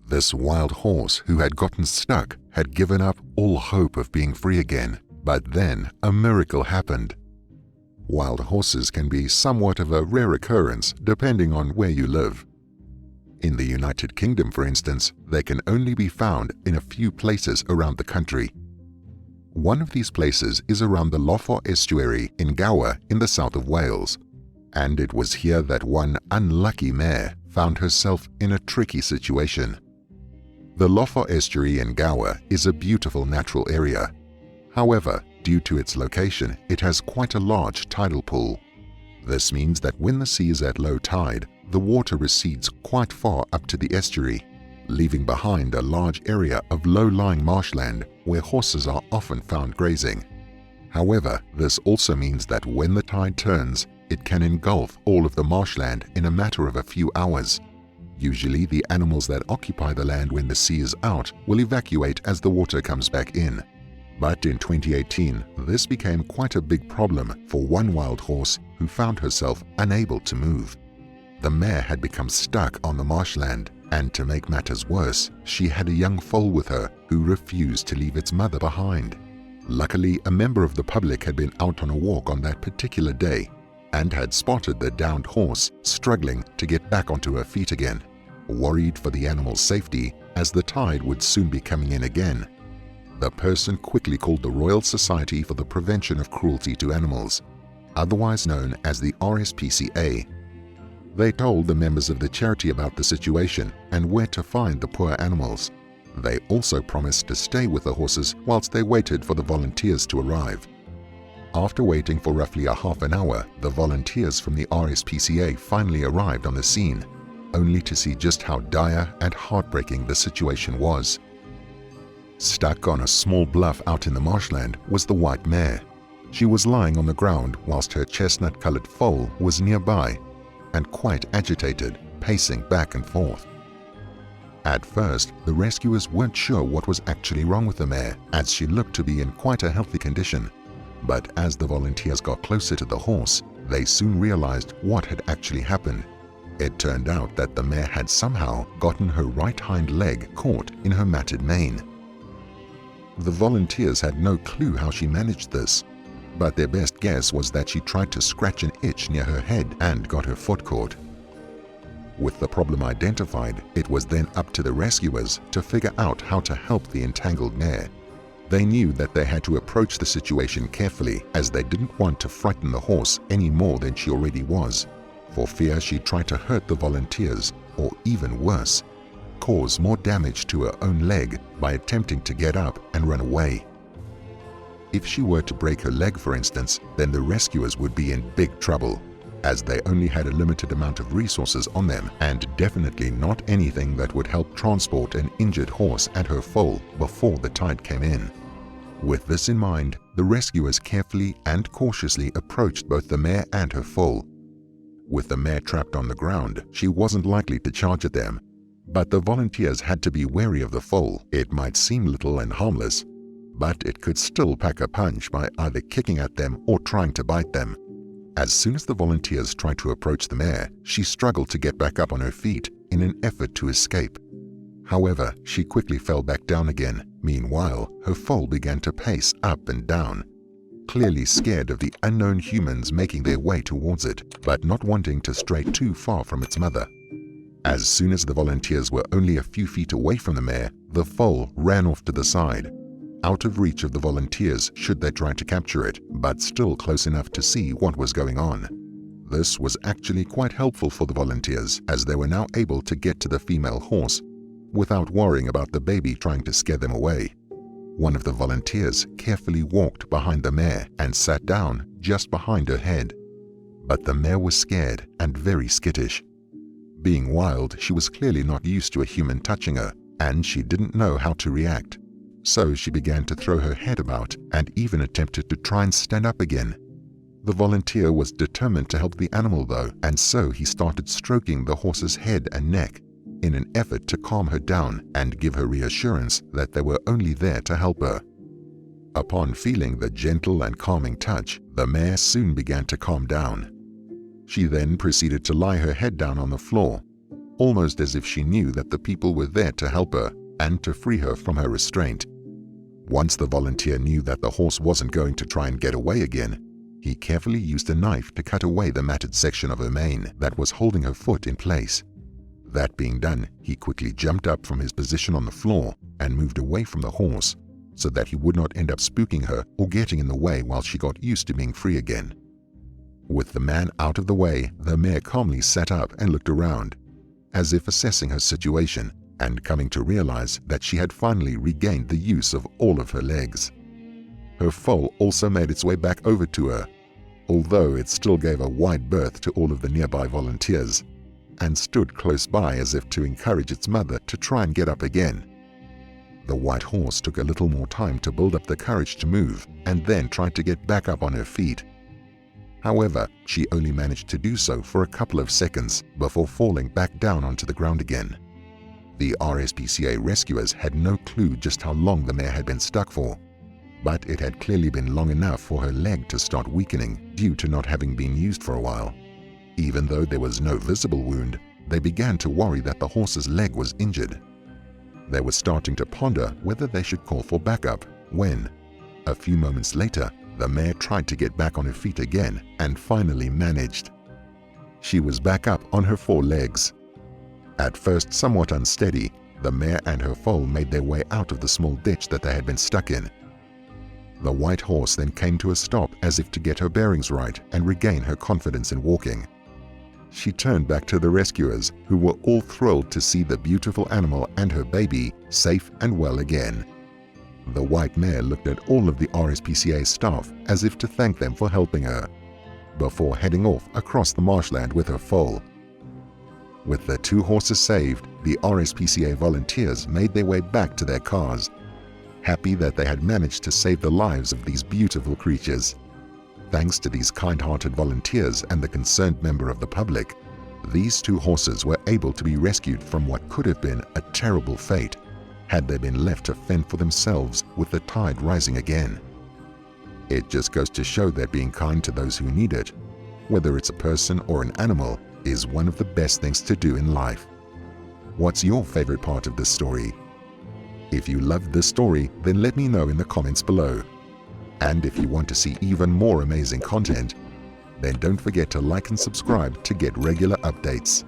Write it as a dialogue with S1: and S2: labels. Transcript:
S1: This wild horse who had gotten stuck had given up all hope of being free again, but then a miracle happened. Wild horses can be somewhat of a rare occurrence depending on where you live. In the United Kingdom, for instance, they can only be found in a few places around the country. One of these places is around the Lofor estuary in Gower in the south of Wales, and it was here that one unlucky mare found herself in a tricky situation. The Lofor estuary in Gower is a beautiful natural area. However, due to its location, it has quite a large tidal pool. This means that when the sea is at low tide, the water recedes quite far up to the estuary, leaving behind a large area of low-lying marshland where horses are often found grazing. However, this also means that when the tide turns, it can engulf all of the marshland in a matter of a few hours. Usually, the animals that occupy the land when the sea is out will evacuate as the water comes back in. But in 2018, this became quite a big problem for one wild horse who found herself unable to move. The mare had become stuck on the marshland, and to make matters worse, she had a young foal with her who refused to leave its mother behind. Luckily, a member of the public had been out on a walk on that particular day and had spotted the downed horse struggling to get back onto her feet again, worried for the animal's safety as the tide would soon be coming in again. The person quickly called the Royal Society for the Prevention of Cruelty to Animals, otherwise known as the RSPCA. They told the members of the charity about the situation and where to find the poor animals. They also promised to stay with the horses whilst they waited for the volunteers to arrive. After waiting for roughly a half an hour, the volunteers from the RSPCA finally arrived on the scene, only to see just how dire and heartbreaking the situation was. Stuck on a small bluff out in the marshland was the white mare. She was lying on the ground whilst her chestnut-colored foal was nearby and quite agitated, pacing back and forth. At first, the rescuers weren't sure what was actually wrong with the mare, as she looked to be in quite a healthy condition. But as the volunteers got closer to the horse, they soon realized what had actually happened. It turned out that the mare had somehow gotten her right hind leg caught in her matted mane. The volunteers had no clue how she managed this, but their best guess was that she tried to scratch an itch near her head and got her foot caught. With the problem identified, it was then up to the rescuers to figure out how to help the entangled mare. They knew that they had to approach the situation carefully, as they didn't want to frighten the horse any more than she already was, for fear she'd try to hurt the volunteers, or even worse, cause more damage to her own leg by attempting to get up and run away. If she were to break her leg, for instance, then the rescuers would be in big trouble, as they only had a limited amount of resources on them and definitely not anything that would help transport an injured horse and her foal before the tide came in. With this in mind, the rescuers carefully and cautiously approached both the mare and her foal. With the mare trapped on the ground, she wasn't likely to charge at them, but the volunteers had to be wary of the foal. It might seem little and harmless, but it could still pack a punch by either kicking at them or trying to bite them. As soon as the volunteers tried to approach the mare, she struggled to get back up on her feet in an effort to escape. However, she quickly fell back down again. Meanwhile, her foal began to pace up and down, clearly scared of the unknown humans making their way towards it, but not wanting to stray too far from its mother. As soon as the volunteers were only a few feet away from the mare, the foal ran off to the side, out of reach of the volunteers should they try to capture it, but still close enough to see what was going on. This was actually quite helpful for the volunteers, as they were now able to get to the female horse without worrying about the baby trying to scare them away. One of the volunteers carefully walked behind the mare and sat down just behind her head. But the mare was scared and very skittish. Being wild, she was clearly not used to a human touching her, and she didn't know how to react. So she began to throw her head about and even attempted to try and stand up again. The volunteer was determined to help the animal though, and so he started stroking the horse's head and neck in an effort to calm her down and give her reassurance that they were only there to help her. Upon feeling the gentle and calming touch, the mare soon began to calm down. She then proceeded to lie her head down on the floor. almost as if she knew that the people were there to help her and to free her from her restraint. Once the volunteer knew that the horse wasn't going to try and get away again, he carefully used a knife to cut away the matted section of her mane that was holding her foot in place. That being done, he quickly jumped up from his position on the floor and moved away from the horse so that he would not end up spooking her or getting in the way while she got used to being free again. With the man out of the way, the mare calmly sat up and looked around, as if assessing her situation and coming to realize that she had finally regained the use of all of her legs. Her foal also made its way back over to her, although it still gave a wide berth to all of the nearby volunteers, and stood close by as if to encourage its mother to try and get up again. The white horse took a little more time to build up the courage to move and then tried to get back up on her feet. However, she only managed to do so for a couple of seconds before falling back down onto the ground again. The RSPCA rescuers had no clue just how long the mare had been stuck for, but it had clearly been long enough for her leg to start weakening due to not having been used for a while. Even though there was no visible wound, they began to worry that the horse's leg was injured. They were starting to ponder whether they should call for backup when, a few moments later, the mare tried to get back on her feet again and finally managed. She was back up on her four legs. At first somewhat unsteady, the mare and her foal made their way out of the small ditch that they had been stuck in. The white horse then came to a stop as if to get her bearings right and regain her confidence in walking. She turned back to the rescuers, who were all thrilled to see the beautiful animal and her baby safe and well again. The white mare looked at all of the RSPCA staff as if to thank them for helping her, before heading off across the marshland with her foal. With the two horses saved, the RSPCA volunteers made their way back to their cars, happy that they had managed to save the lives of these beautiful creatures. Thanks to these kind-hearted volunteers and the concerned member of the public, these two horses were able to be rescued from what could have been a terrible fate had they been left to fend for themselves with the tide rising again. It just goes to show that being kind to those who need it, whether it's a person or an animal, is one of the best things to do in life. What's your favorite part of this story? If you loved this story, then let me know in the comments below. And if you want to see even more amazing content, then don't forget to like and subscribe to get regular updates.